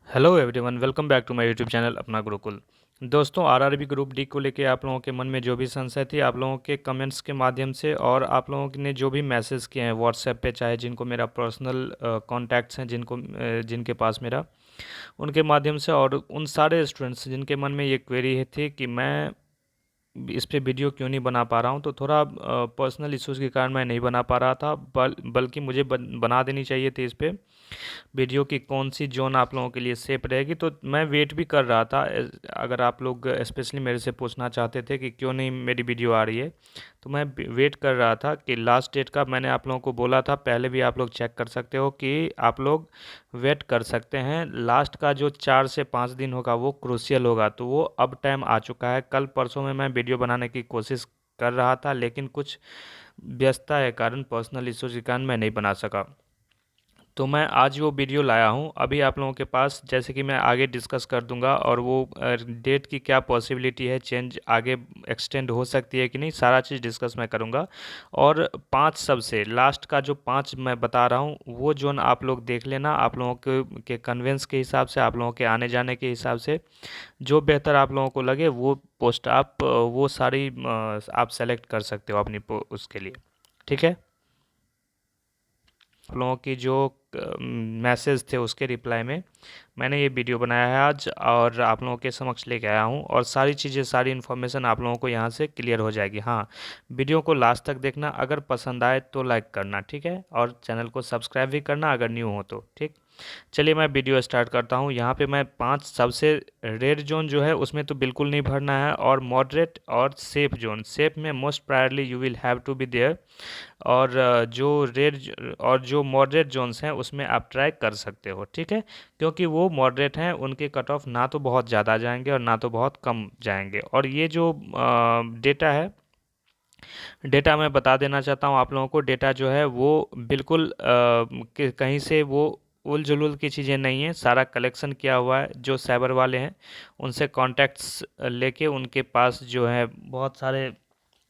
Hello everyone, welcome back to my YouTube channel Apna Gurukul. दोस्तों, RRB group D को लेके आप लोगों के मन में जो भी संशय थी, आप लोगों के कमेंट्स के माध्यम से और आप लोगों ने जो भी मैसेज किए हैं व्हाट्सएप पे, चाहे जिनको मेरा पर्सनल कॉन्टैक्ट्स हैं, जिनके पास मेरा, उनके माध्यम से, और उन सारे स्टूडेंट्स जिनके मन में ये क्वेरी थी कि मैं इस पे वीडियो क्यों नहीं बना पा रहा हूँ, तो थोड़ा पर्सनल इश्यूज़ के कारण मैं नहीं बना पा रहा था, बल्कि मुझे बना देनी चाहिए थी इस पे वीडियो की कौन सी जोन आप लोगों के लिए सेफ रहेगी। तो मैं वेट भी कर रहा था, अगर आप लोग स्पेशली मेरे से पूछना चाहते थे कि क्यों नहीं मेरी वीडियो आ रही है, तो मैं वेट कर रहा था कि लास्ट डेट का मैंने आप लोगों को बोला था, पहले भी आप लोग चेक कर सकते हो कि आप लोग वेट कर सकते हैं। लास्ट का जो 4 से 5 दिन होगा वो क्रूशियल होगा, तो वो अब टाइम आ चुका है। कल परसों में मैं वीडियो बनाने की कोशिश कर रहा था, लेकिन कुछ व्यस्तता के कारण, पर्सनल इश्यूज के कारण मैं नहीं बना सका। तो मैं आज वो वीडियो लाया हूँ अभी आप लोगों के पास, जैसे कि मैं आगे डिस्कस कर दूंगा, और वो डेट की क्या पॉसिबिलिटी है, चेंज आगे एक्सटेंड हो सकती है कि नहीं, सारा चीज़ डिस्कस मैं करूंगा। और 5 सबसे लास्ट का जो 5 मैं बता रहा हूँ, वो जोन आप लोग देख लेना, आप लोगों के कन्वेंस के हिसाब से, आप लोगों के आने जाने के हिसाब से, जो बेहतर आप लोगों को लगे वो पोस्ट आप वो सारी आप सेलेक्ट कर सकते हो अपनी उसके लिए। ठीक है। आप लोगों की जो मैसेज थे उसके रिप्लाई में मैंने ये वीडियो बनाया है आज, और आप लोगों के समक्ष लेके आया हूँ, और सारी चीज़ें, सारी इन्फॉर्मेशन आप लोगों को यहाँ से क्लियर हो जाएगी। हाँ, वीडियो को लास्ट तक देखना, अगर पसंद आए तो लाइक करना, ठीक है, और चैनल को सब्सक्राइब भी करना अगर न्यू हो तो। ठीक, चलिए मैं वीडियो स्टार्ट करता हूँ। यहाँ पे मैं 5 सबसे रेड जोन जो है उसमें तो बिल्कुल नहीं भरना है, और मॉडरेट और सेफ जोन, सेफ में most priorly you will have to be there, और जो रेड और जो मॉडरेट जोन्स हैं उसमें आप ट्राई कर सकते हो। ठीक है, क्योंकि वो मॉडरेट हैं, उनके कट ऑफ ना तो बहुत ज़्यादा जाएंगे और ना तो बहुत कम जाएंगे। और ये जो डेटा है, डेटा मैं बता देना चाहता हूँ आप लोगों को, डेटा जो है वो बिल्कुल कहीं से वो उल जुलूल की चीज़ें नहीं है, सारा कलेक्शन किया हुआ है। जो साइबर वाले हैं उनसे कॉन्टैक्ट्स लेके, उनके पास जो है बहुत सारे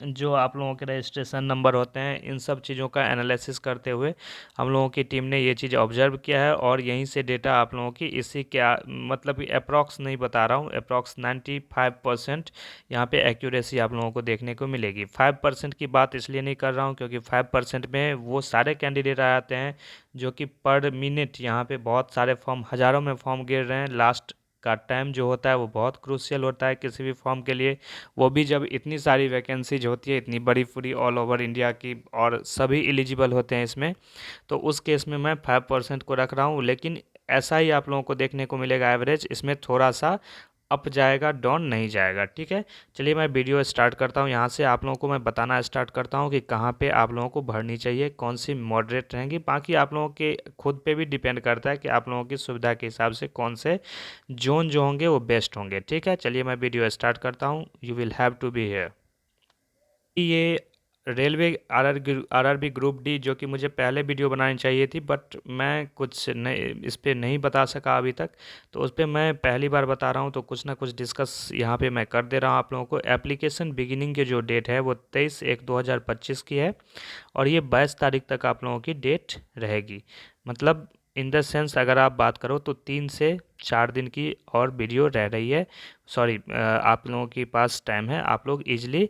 जो आप लोगों के रजिस्ट्रेशन नंबर होते हैं, इन सब चीज़ों का एनालिसिस करते हुए हम लोगों की टीम ने ये चीज़ ऑब्जर्व किया है, और यहीं से डेटा आप लोगों की इसी क्या मतलब अप्रॉक्स नहीं बता रहा हूँ, अप्रॉक्स 95% यहाँ पे एक्यूरेसी आप लोगों को देखने को मिलेगी। 5% की बात इसलिए नहीं कर रहा हूँ क्योंकि 5% में वो सारे कैंडिडेट आ जाते हैं जो कि पर मिनट यहाँ पे बहुत सारे फॉर्म, हज़ारों में फॉर्म गिर रहे हैं। लास्ट का टाइम जो होता है वो बहुत क्रूशियल होता है किसी भी फॉर्म के लिए, वो भी जब इतनी सारी वैकेंसीज होती है, इतनी बड़ी पूरी ऑल ओवर इंडिया की, और सभी एलिजिबल होते हैं इसमें, तो उस केस में मैं 5% को रख रहा हूँ। लेकिन ऐसा ही आप लोगों को देखने को मिलेगा एवरेज, इसमें थोड़ा सा अप जाएगा, डाउन नहीं जाएगा। ठीक है, चलिए मैं वीडियो स्टार्ट करता हूँ। यहाँ से आप लोगों को मैं बताना स्टार्ट करता हूँ कि कहाँ पे आप लोगों को भरनी चाहिए, कौन सी मॉडरेट रहेंगी। बाकी आप लोगों के खुद पे भी डिपेंड करता है कि आप लोगों की सुविधा के हिसाब से कौन से जोन जो होंगे वो बेस्ट होंगे। ठीक है, चलिए मैं वीडियो स्टार्ट करता हूँ। You will have to be here. ये रेलवे आरआरबी ग्रुप डी, जो कि मुझे पहले वीडियो बनानी चाहिए थी, बट मैं कुछ नहीं, इस पर नहीं बता सका अभी तक, तो उस पर मैं पहली बार बता रहा हूँ, तो कुछ ना कुछ डिस्कस यहाँ पे मैं कर दे रहा हूँ आप लोगों को। एप्लीकेशन बिगिनिंग की जो डेट है वो 23/1/2025 की है, और ये 22 तारीख तक आप लोगों की डेट रहेगी। मतलब इन द सेंस अगर आप बात करो तो 3 से 4 दिन की और वीडियो रह रही है। सॉरी, आप लोगों के पास टाइम है, आप लोग इजली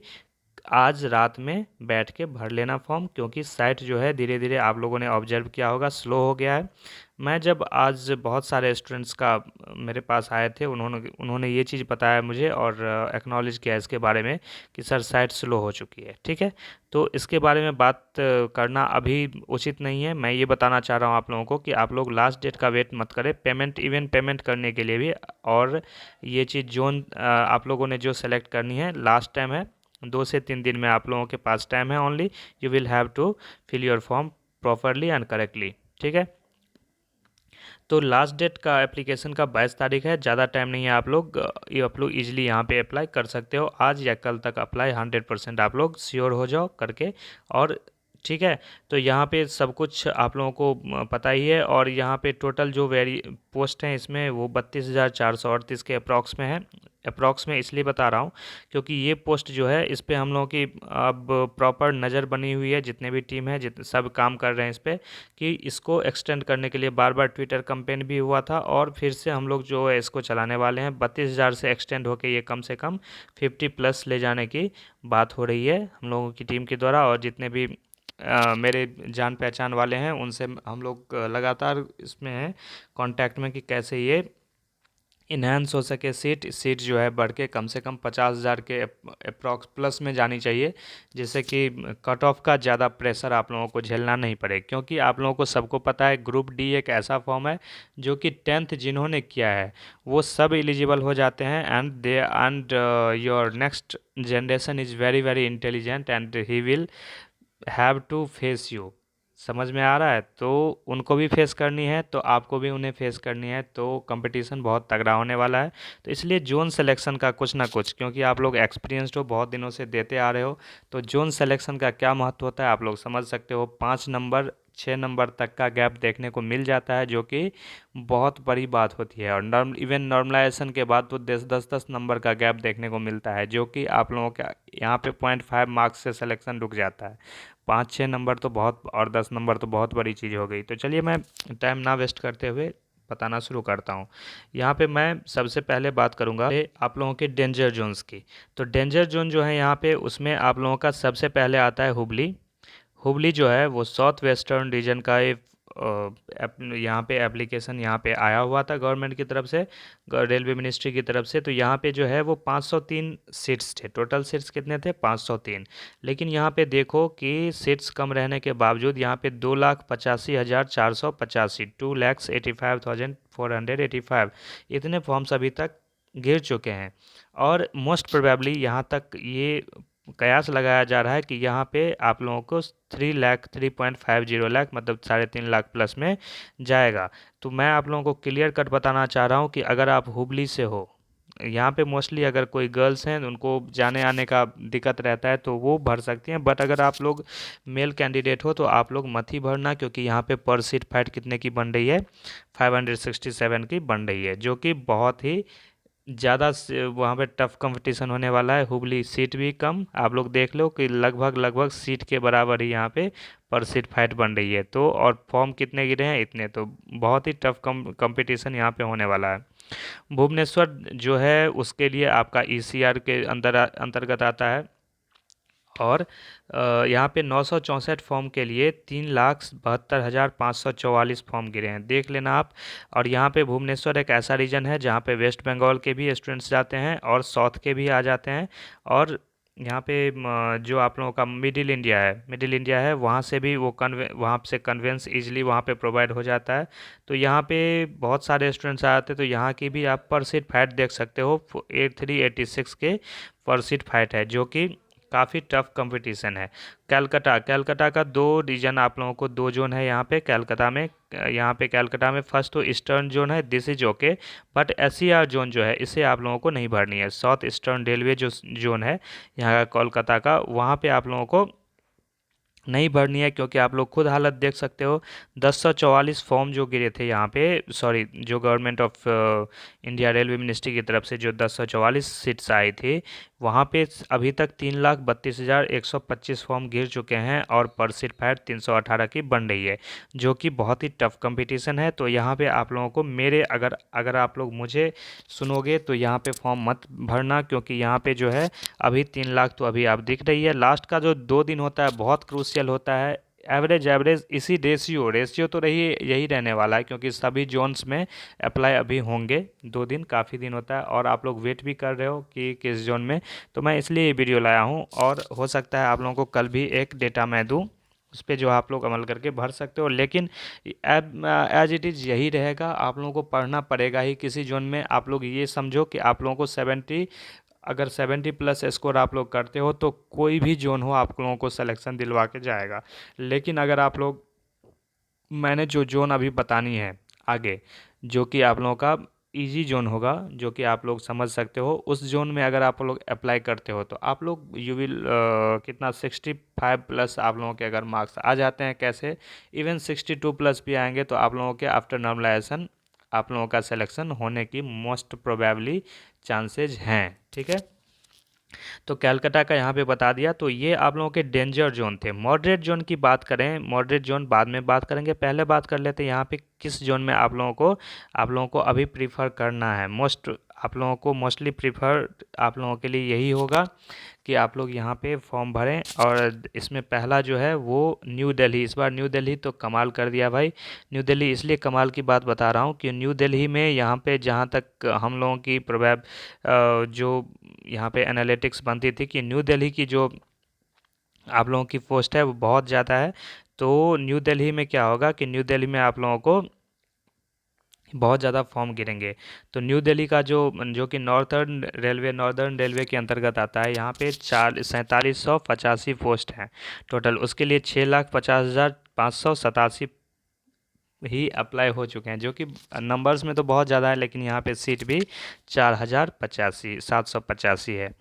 आज रात में बैठ के भर लेना फॉर्म, क्योंकि साइट जो है धीरे धीरे आप लोगों ने ऑब्जर्व किया होगा स्लो हो गया है। मैं जब आज बहुत सारे स्टूडेंट्स का मेरे पास आए थे, उन्होंने उन्होंने ये चीज़ बताया मुझे, और एक्नॉलेज किया इसके बारे में कि सर साइट स्लो हो चुकी है। ठीक है, तो इसके बारे में बात करना अभी उचित नहीं है। मैं ये बताना चाह रहा हूँ आप लोगों को कि आप लोग लास्ट डेट का वेट मत करें, पेमेंट, इवन पेमेंट करने के लिए भी। और ये चीज़ जोन आप लोगों ने जो सेलेक्ट करनी है, लास्ट टाइम है, 2 से 3 दिन में आप लोगों के पास टाइम है only. You will have to fill your form properly and correctly. ठीक है, तो लास्ट डेट का एप्लीकेशन का 22 तारीख है, ज़्यादा टाइम नहीं है। आप लोग इजीली यहाँ पे अप्लाई कर सकते हो, आज या कल तक अप्लाई 100% आप लोग श्योर हो जाओ करके। और ठीक है, तो यहाँ पे सब कुछ आप लोगों को पता ही है, और यहाँ पे टोटल जो पोस्ट हैं इसमें वो 32,438 के अप्रॉक्स में है। अप्रॉक्स में इसलिए बता रहा हूँ क्योंकि ये पोस्ट जो है इस पे हम लोगों की अब प्रॉपर नज़र बनी हुई है, जितने भी टीम है जितने सब काम कर रहे हैं इस पे कि इसको एक्सटेंड करने के लिए बार बार ट्विटर कैंपेन भी हुआ था और फिर से हम लोग जो है इसको चलाने वाले हैं। 32,000 से एक्सटेंड होके ये कम से कम 50 प्लस ले जाने की बात हो रही है हम लोगों की टीम के द्वारा। और जितने भी मेरे जान पहचान वाले हैं उनसे हम लोग लगातार इसमें हैं कांटेक्ट में कि कैसे ये इन्हेंस हो सके। सीट जो है बढ़ के कम से कम 50,000 के अप्रॉक्स प्लस में जानी चाहिए, जिससे कि कट ऑफ का ज़्यादा प्रेशर आप लोगों को झेलना नहीं पड़े। क्योंकि आप लोगों को सबको पता है ग्रुप डी एक ऐसा फॉर्म है जो कि 10th जिन्होंने किया है वो सब एलिजिबल हो जाते हैं and your next generation is very very intelligent and he will have to face you. समझ में आ रहा है? तो उनको भी फेस करनी है तो आपको भी उन्हें फेस करनी है, तो कंपटीशन बहुत तगड़ा होने वाला है। तो इसलिए जोन सिलेक्शन का कुछ ना कुछ, क्योंकि आप लोग एक्सपीरियंस्ड हो, बहुत दिनों से देते आ रहे हो, तो जोन सिलेक्शन का क्या महत्व होता है आप लोग समझ सकते हो। 5 नंबर 6 नंबर तक का गैप देखने को मिल जाता है जो कि बहुत बड़ी बात होती है। और इवन नॉर्मलाइजेशन के बाद तो 10-10 नंबर का गैप देखने को मिलता है जो कि आप लोगों का यहाँ पे 0.5 मार्क्स से सिलेक्शन रुक जाता है। 5-6 नंबर तो बहुत, और 10 नंबर तो बहुत बड़ी चीज़ हो गई। तो चलिए मैं टाइम ना वेस्ट करते हुए बताना शुरू करता हूँ। यहाँ पे मैं सबसे पहले बात करूँगा आप लोगों के डेंजर जोन्स की। तो डेंजर जोन जो है यहाँ पे उसमें आप लोगों का सबसे पहले आता है हुबली। हुबली जो है वो साउथ वेस्टर्न रीजन का एक यहाँ पे एप्लीकेशन यहाँ पे आया हुआ था गवर्नमेंट की तरफ से, रेलवे मिनिस्ट्री की तरफ से। तो यहाँ पे जो है वो 503 सीट्स थे। टोटल सीट्स कितने थे? 503। लेकिन यहाँ पे देखो कि सीट्स कम रहने के बावजूद यहाँ पे 2,85,485 2,85,485 इतने फॉर्म्स अभी तक गिर चुके हैं। और मोस्ट प्रोबेबली यहाँ तक ये कयास लगाया जा रहा है कि यहाँ पे आप लोगों को 3,50,000 मतलब 3.5 लाख प्लस में जाएगा। तो मैं आप लोगों को क्लियर कट बताना चाह रहा हूँ कि अगर आप हुबली से हो, यहाँ पे मोस्टली अगर कोई गर्ल्स हैं उनको जाने आने का दिक्कत रहता है तो वो भर सकती हैं। बट अगर आप लोग मेल कैंडिडेट हो तो आप लोग मत ही भरना, क्योंकि यहाँ पे पर सीट फाइट कितने की बन रही है? 567 की बन रही है, जो कि बहुत ही ज़्यादा वहाँ पे टफ कंपटीशन होने वाला है। हुबली सीट भी कम, आप लोग देख लो कि लगभग लगभग सीट के बराबर ही यहाँ पे पर सीट फाइट बन रही है। तो और फॉर्म कितने गिरे हैं? इतने। तो बहुत ही टफ कंपटीशन यहाँ पे होने वाला है। भुवनेश्वर जो है उसके लिए आपका ईसीआर के अंतर्गत आता है। और यहाँ पे 964 फॉर्म के लिए 3,72,544 फॉर्म गिरे हैं, देख लेना आप। और यहाँ पे भुवनेश्वर एक ऐसा रीजन है जहाँ पे वेस्ट बंगाल के भी स्टूडेंट्स जाते हैं और साउथ के भी आ जाते हैं। और यहाँ पे जो आप लोगों का मिडिल इंडिया है वहाँ से भी वो वहाँ से कन्वेंस इजीली वहाँ पे प्रोवाइड हो जाता है। तो यहाँ पे बहुत सारे स्टूडेंट्स आते हैं, तो यहाँ की भी आप पर सीट फाइट देख सकते हो। 8386 के पर सीट फाइट है, जो कि काफ़ी टफ कंपटीशन है। कैलकाटा का दो रीजन आप लोगों को, दो जोन है यहाँ पे कैलकाटा में। फर्स्ट तो ईस्टर्न जोन है, this is okay. But SER zone जो है इसे आप लोगों को नहीं भरनी है। साउथ ईस्टर्न रेलवे जो जोन है यहाँ का कोलकाता का, वहाँ पे आप लोगों को नहीं भरनी है, क्योंकि आप लोग खुद हालत देख सकते हो। 1044 फॉर्म जो गिरे थे यहाँ पे, सॉरी जो government of India railway ministry की तरफ से जो 1044 सीट्स आई थी वहाँ पे अभी तक 3,32,125 फॉर्म गिर चुके हैं और पर सीट फाइट 318 की बन रही है, जो कि बहुत ही टफ कंपटीशन है। तो यहाँ पे आप लोगों को मेरे अगर आप लोग मुझे सुनोगे तो यहाँ पे फॉर्म मत भरना, क्योंकि यहाँ पे जो है अभी 3 लाख तो अभी आप दिख रही है। लास्ट का जो 2 दिन होता है बहुत क्रूशियल होता है। एवरेज इसी रेशियो तो रही यही रहने वाला है, क्योंकि सभी जोन्स में अप्लाई अभी होंगे। 2 दिन काफ़ी दिन होता है और आप लोग वेट भी कर रहे हो कि किस जोन में। तो मैं इसलिए ये वीडियो लाया हूँ, और हो सकता है आप लोगों को कल भी एक डेटा मैं दूँ उस पर जो आप लोग अमल करके भर सकते हो। लेकिन एज इट इज़ यही रहेगा, आप लोगों को पढ़ना पड़ेगा ही किसी जोन में। आप लोग ये समझो कि आप लोगों को 70 प्लस स्कोर आप लोग करते हो तो कोई भी जोन हो आप लोगों को सिलेक्शन दिलवा के जाएगा। लेकिन अगर आप लोग, मैंने जो जोन अभी बतानी है आगे, जो कि आप लोगों का इजी जोन होगा, जो कि आप लोग समझ सकते हो, उस जोन में अगर आप लोग अप्लाई करते हो तो आप लोग यू विल कितना 65 प्लस आप लोगों के अगर मार्क्स आ जाते हैं, कैसे इवन 62 प्लस भी आएंगे तो आप लोगों के आफ्टर नॉर्मलाइजेशन आप लोगों का सिलेक्शन होने की मोस्ट प्रोबेबली चांसेज हैं। ठीक है, तो कैलकाटा का यहाँ पे बता दिया। तो ये आप लोगों के डेंजर जोन थे। मॉडरेट जोन की बात करें, मॉडरेट जोन बाद में बात करेंगे, पहले बात कर लेते हैं यहाँ पे किस जोन में आप लोगों को अभी प्रीफर करना है। आप लोगों को मोस्टली प्रीफर आप लोगों के लिए यही होगा कि आप लोग यहाँ पे फॉर्म भरें। और इसमें पहला जो है वो न्यू दिल्ली, इस बार न्यू दिल्ली तो कमाल कर दिया भाई। न्यू दिल्ली इसलिए कमाल की बात बता रहा हूँ कि न्यू दिल्ली में यहाँ पे जहाँ तक हम लोगों की जो यहाँ पे एनालिटिक्स बनती थी कि न्यू दिल्ली की जो आप लोगों की पोस्ट है वो बहुत ज़्यादा है। तो न्यू दिल्ली में क्या होगा कि न्यू दिल्ली में आप लोगों को बहुत ज़्यादा फॉर्म गिरेंगे। तो न्यू दिल्ली का जो जो कि नॉर्दर्न रेलवे के अंतर्गत आता है, यहाँ पे 4785 पोस्ट हैं टोटल। उसके लिए 6,50,587 ही अप्लाई हो चुके हैं, जो कि नंबर्स में तो बहुत ज़्यादा है, लेकिन यहाँ पे सीट भी 4,085 है।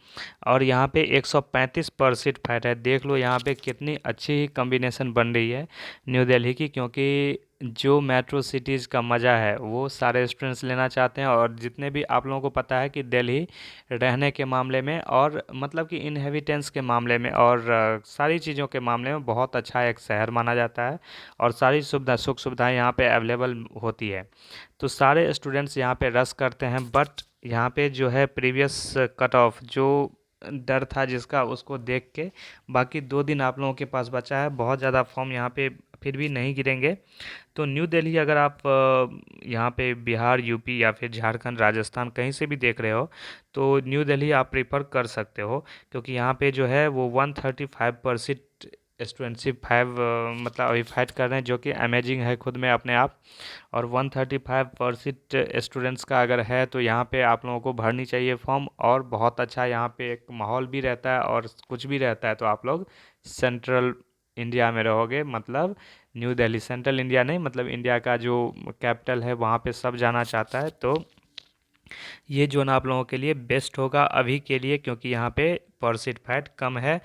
और यहाँ पे 135 पर सीट फाइट है। देख लो यहाँ पे कितनी अच्छी कॉम्बिनेशन बन रही है न्यू दिल्ली की, क्योंकि जो मेट्रो सिटीज़ का मज़ा है वो सारे स्टूडेंट्स लेना चाहते हैं। और जितने भी आप लोगों को पता है कि दिल्ली रहने के मामले में और मतलब कि इनहेबिटेंस के मामले में और सारी चीज़ों के मामले में बहुत अच्छा एक शहर माना जाता है। और सारी सुख सुविधाएं यहाँ पे अवेलेबल होती है। तो सारे स्टूडेंट्स यहाँ पे रस करते हैं। बट यहाँ पे जो है प्रीवियस कट ऑफ जो डर था जिसका, उसको देख के बाकी 2 दिन आप लोगों के पास बचा है। बहुत ज़्यादा फॉर्म यहाँ पे फिर भी नहीं गिरेंगे। तो न्यू दिल्ली अगर आप यहाँ पे बिहार, यूपी या फिर झारखंड, राजस्थान कहीं से भी देख रहे हो तो न्यू दिल्ली आप प्रेफर कर सकते हो, क्योंकि यहाँ पे जो है वो 135% स्टूडेंटशिप मतलब अभी फाइट कर रहे हैं, जो कि अमेजिंग है खुद में अपने आप। और 135% स्टूडेंट्स का अगर है तो यहाँ पे आप लोगों को भरनी चाहिए फॉर्म। और बहुत अच्छा यहाँ पे एक माहौल भी रहता है और कुछ भी रहता है। तो आप लोग सेंट्रल इंडिया में रहोगे, मतलब न्यू दिल्ली सेंट्रल इंडिया नहीं, मतलब इंडिया का जो कैपिटल है वहाँ पे सब जाना चाहता है। तो ये जोन आप लोगों के लिए बेस्ट होगा अभी के लिए, क्योंकि यहाँ पे पर सीट फाइट कम है।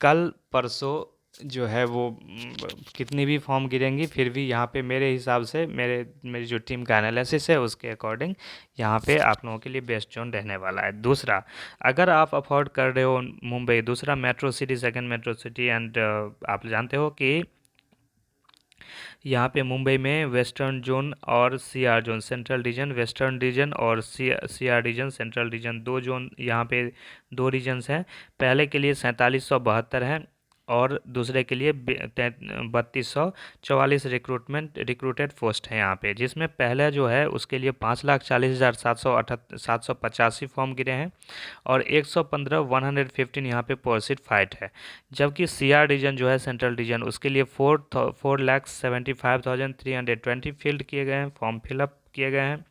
कल परसों जो है वो कितनी भी फॉर्म गिरेंगी फिर भी यहाँ पे मेरे हिसाब से मेरी जो टीम का एनालिसिस है उसके अकॉर्डिंग यहाँ पे आप लोगों के लिए बेस्ट जोन रहने वाला है। दूसरा, अगर आप अफोर्ड कर रहे हो मुंबई, दूसरा metro city, second metro city, and आप जानते हो कि यहाँ पे मुंबई में वेस्टर्न जोन और CR zone, central region western region और सीआर रीजन सेंट्रल रीजन, दो जोन यहाँ पे दो रीजन्स हैं। पहले के लिए 4772 हैं और दूसरे के लिए 3244 रिक्रूटेड पोस्ट हैं यहाँ पे, जिसमें पहले जो है उसके लिए 5,40,785 फॉर्म गिरे हैं और 115 यहाँ पे पर सीट फाइट है। जबकि सीआर रीजन जो है सेंट्रल रीजन, उसके लिए 4,75,320 फील्ड किए गए हैं, फॉर्म फिलअप किए गए हैं।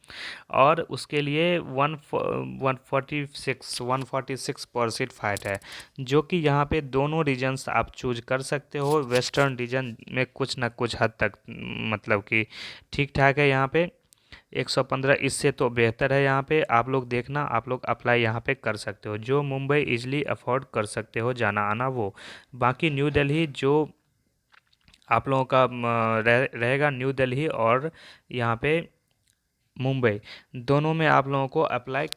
और उसके लिए 146 पर सीट फाइट है, जो कि यहाँ पे दोनों रीजन्स आप चूज कर सकते हो। वेस्टर्न रीजन में कुछ ना कुछ हद तक मतलब कि ठीक ठाक है। यहाँ पे 115 इससे तो बेहतर है। यहाँ पे आप लोग देखना, आप लोग अप्लाई यहाँ पे कर सकते हो, जो मुंबई इजली अफोर्ड कर सकते हो जाना आना वो। बाकी न्यू दिल्ली जो आप लोगों का रहेगा, न्यू दिल्ली और यहाँ पे मुंबई, दोनों में आप लोगों को अप्लाई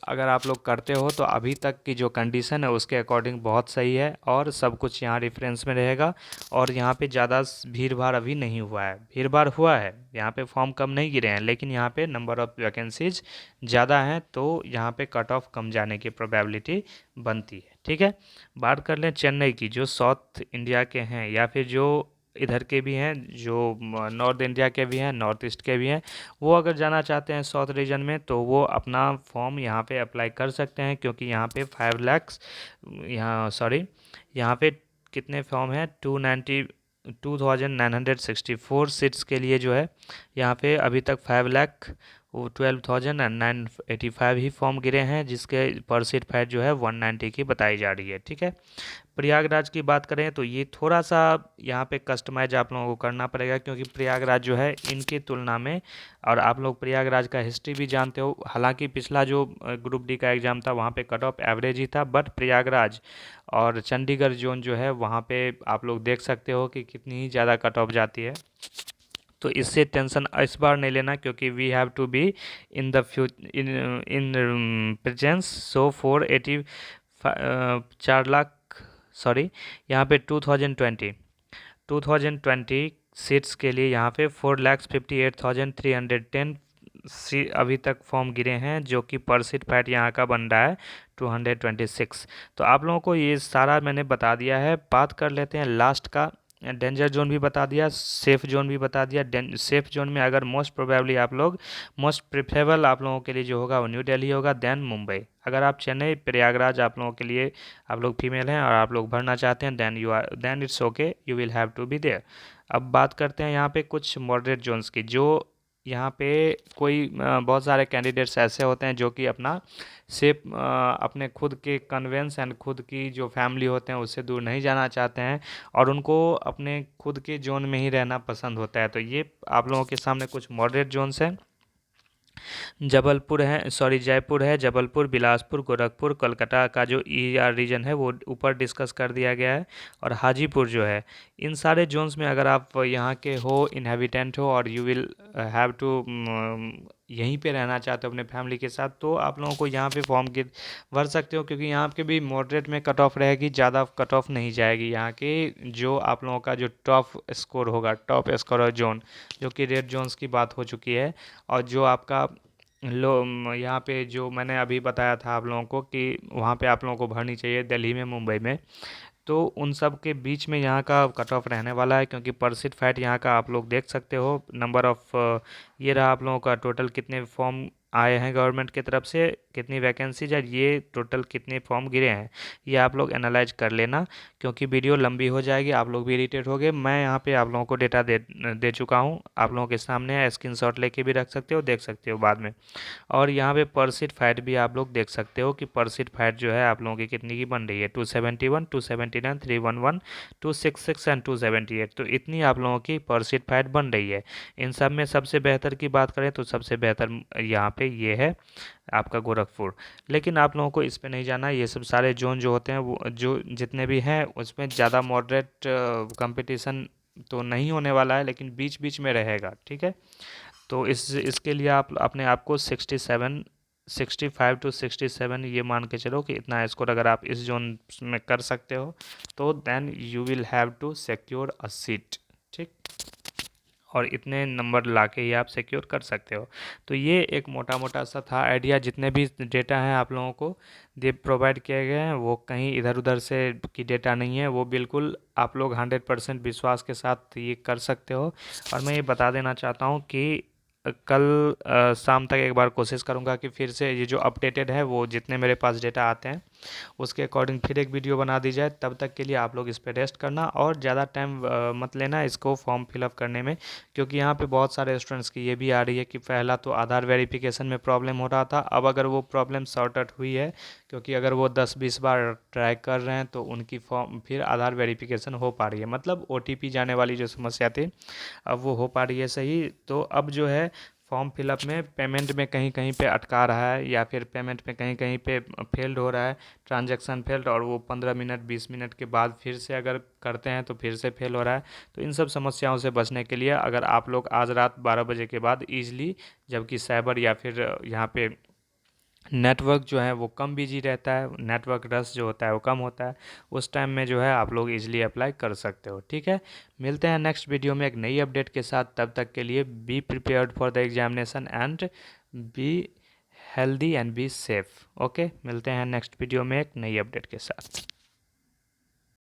अगर आप लोग करते हो तो अभी तक की जो कंडीशन है उसके अकॉर्डिंग बहुत सही है और सब कुछ यहाँ रेफरेंस में रहेगा। और यहाँ पे ज़्यादा भीड़ भाड़ अभी नहीं हुआ है, भीड़ भाड़ हुआ है यहाँ पे, फॉर्म कम नहीं गिरे हैं, लेकिन यहाँ पे नंबर ऑफ़ वैकेंसीज ज़्यादा हैं, तो यहाँ पे कट ऑफ कम जाने की प्रोबेबिलिटी बनती है। ठीक है, बात कर लें चेन्नई की, जो साउथ इंडिया के हैं या फिर जो इधर के भी हैं, जो नॉर्थ इंडिया के भी हैं, नॉर्थ ईस्ट के भी हैं, वो अगर जाना चाहते हैं साउथ रीजन में तो वो अपना फॉर्म यहाँ पे अप्लाई कर सकते हैं, क्योंकि यहाँ पे 5 लाख यहाँ पे कितने फॉर्म हैं, 2964 सीट्स के लिए जो है यहाँ पे अभी तक 5 लाख 12,985 ही फॉर्म गिरे हैं, जिसके पर सीट फाइट जो है 190 की बताई जा रही है। ठीक है, प्रयागराज की बात करें तो ये थोड़ा सा यहाँ पे कस्टमाइज आप लोगों को करना पड़ेगा, क्योंकि प्रयागराज जो है इनकी तुलना में, और आप लोग प्रयागराज का हिस्ट्री भी जानते हो, हालांकि पिछला जो ग्रुप डी का एग्ज़ाम था वहाँ पे कट ऑफ एवरेज ही था, बट प्रयागराज और चंडीगढ़ जोन जो है वहाँ पे आप लोग देख सकते हो कि कितनी ही ज़्यादा कट ऑफ जाती है। तो इससे टेंशन इस बार नहीं लेना, क्योंकि we have to be in the in in presence. So 480 4 lakh, sorry, यहाँ पे 2020 सीट्स के लिए यहाँ पे 4,58,310 अभी तक फॉर्म गिरे हैं, जो कि पर सीट फैट यहाँ का बन रहा है 226। तो आप लोगों को ये सारा मैंने बता दिया है। बात कर लेते हैं लास्ट का। डेंजर जोन भी बता दिया, सेफ़ जोन भी बता दिया। सेफ़ जोन में अगर मोस्ट प्रोबेबली आप लोग, मोस्ट प्रिफरेबल आप लोगों के लिए जो होगा वो न्यू दिल्ली होगा, देन मुंबई। अगर आप चेन्नई, प्रयागराज आप लोगों के लिए, आप लोग फीमेल हैं और आप लोग भरना चाहते हैं, then it's okay, you will have to be there. अब बात करते हैं यहाँ पे कुछ मॉडरेट जोन्स की। जो यहाँ पे कोई बहुत सारे कैंडिडेट्स ऐसे होते हैं जो कि अपना सिर्फ अपने खुद के कन्वेंस एंड खुद की जो फैमिली होते हैं उससे दूर नहीं जाना चाहते हैं, और उनको अपने खुद के जोन में ही रहना पसंद होता है। तो ये आप लोगों के सामने कुछ मॉडरेट जोन्स हैं। जयपुर है, जबलपुर, बिलासपुर, गोरखपुर, कोलकाता का जो ER रीजन है वो ऊपर डिस्कस कर दिया गया है, और हाजीपुर जो है। इन सारे जोन्स में अगर आप यहाँ के हो, इनहेबिटेंट हो, और यू विल हैव टू यहीं पे रहना चाहते हो अपने फैमिली के साथ, तो आप लोगों को यहाँ पे फॉर्म भर सकते हो, क्योंकि यहाँ पे भी मॉडरेट में कट ऑफ रहेगी, ज़्यादा कट ऑफ नहीं जाएगी। यहाँ के जो आप लोगों का जो टॉप स्कोर होगा, टॉप स्कोर जोन, जो कि रेड जोन्स की बात हो चुकी है, और जो आपका यहाँ पे जो मैंने अभी बताया था आप लोगों को कि वहाँ पे आप लोगों को भरनी चाहिए दिल्ली में, मुंबई में, तो उन सब के बीच में यहाँ का कट ऑफ रहने वाला है। क्योंकि पर सीट फैट यहाँ का आप लोग देख सकते हो, नंबर ऑफ, ये रहा आप लोगों का टोटल कितने फॉर्म आए हैं गवर्नमेंट की तरफ से, कितनी वैकेंसीज है, ये टोटल कितने फॉर्म गिरे हैं, ये आप लोग एनालाइज कर लेना, क्योंकि वीडियो लंबी हो जाएगी, आप लोग भी इरिटेट हो गए। मैं यहाँ पे आप लोगों को डेटा दे चुका हूँ, आप लोगों के सामने है, स्क्रीनशॉट लेके भी रख सकते हो, देख सकते हो बाद में। और यहाँ पे पर सीट फैट भी आप लोग देख सकते हो कि पर सीट फैट जो है आप लोगों की कितनी की बन रही है, 271, 279, 311, 266 एंड 278। तो इतनी आप लोगों की पर सीट फैट बन रही है। इन सब में सबसे बेहतर की बात करें तो सबसे बेहतर यहाँ पे ये है आपका गोरखपुर। लेकिन आप लोगों को इस पे नहीं जाना, ये सब सारे जोन जो होते हैं वो जो जितने भी हैं उसमें ज़्यादा मॉडरेट कंपटीशन तो नहीं होने वाला है, लेकिन बीच बीच में रहेगा, ठीक है। तो इसके लिए आप अपने आप को 65 to 67 ये मान के चलो कि इतना स्कोर अगर आप इस जोन में कर सकते हो, तो then you will have to secure a seat, ठीक। और इतने नंबर लाके ही आप सिक्योर कर सकते हो। तो ये एक मोटा मोटा सा था आइडिया। जितने भी डेटा हैं आप लोगों को दे प्रोवाइड किए गए हैं, वो कहीं इधर उधर से की डेटा नहीं है, वो बिल्कुल आप लोग 100% विश्वास के साथ ये कर सकते हो। और मैं ये बता देना चाहता हूँ कि कल शाम तक एक बार कोशिश करूँगा कि फिर से ये जो अपडेटेड है वो जितने मेरे पास डेटा आते हैं उसके अकॉर्डिंग फिर एक वीडियो बना दी जाए। तब तक के लिए आप लोग इस पर रेस्ट करना, और ज़्यादा टाइम मत लेना इसको फॉर्म फिलअप करने में, क्योंकि यहाँ पे बहुत सारे स्टूडेंट्स की ये भी आ रही है कि पहला तो आधार वेरिफिकेशन में प्रॉब्लम हो रहा था, अब अगर वो प्रॉब्लम सॉर्ट आउट हुई है, क्योंकि अगर वो 10-20 बार ट्राई कर रहे हैं तो उनकी फॉर्म फिर आधार वेरिफिकेशन हो पा रही है, मतलब OTP जाने वाली जो समस्या थी अब वो हो पा रही है सही। तो अब जो है फॉर्म फिलअप में पेमेंट में कहीं कहीं पे अटका रहा है, या फिर पेमेंट में कहीं कहीं पे फेल्ड हो रहा है, ट्रांजैक्शन फेल्ड, और वो 15 मिनट 20 मिनट के बाद फिर से अगर करते हैं तो फिर से फेल हो रहा है। तो इन सब समस्याओं से बचने के लिए अगर आप लोग आज रात 12 बजे के बाद ईजिली, जबकि साइबर या फिर यहाँ पे नेटवर्क जो है वो कम बिजी रहता है, नेटवर्क रश जो होता है वो कम होता है, उस टाइम में जो है आप लोग इजीली अप्लाई कर सकते हो, ठीक है। मिलते हैं नेक्स्ट वीडियो में एक नई अपडेट के साथ। तब तक के लिए be prepared for the examination and be healthy and be safe. Okay, मिलते हैं नेक्स्ट वीडियो में एक नई अपडेट के साथ।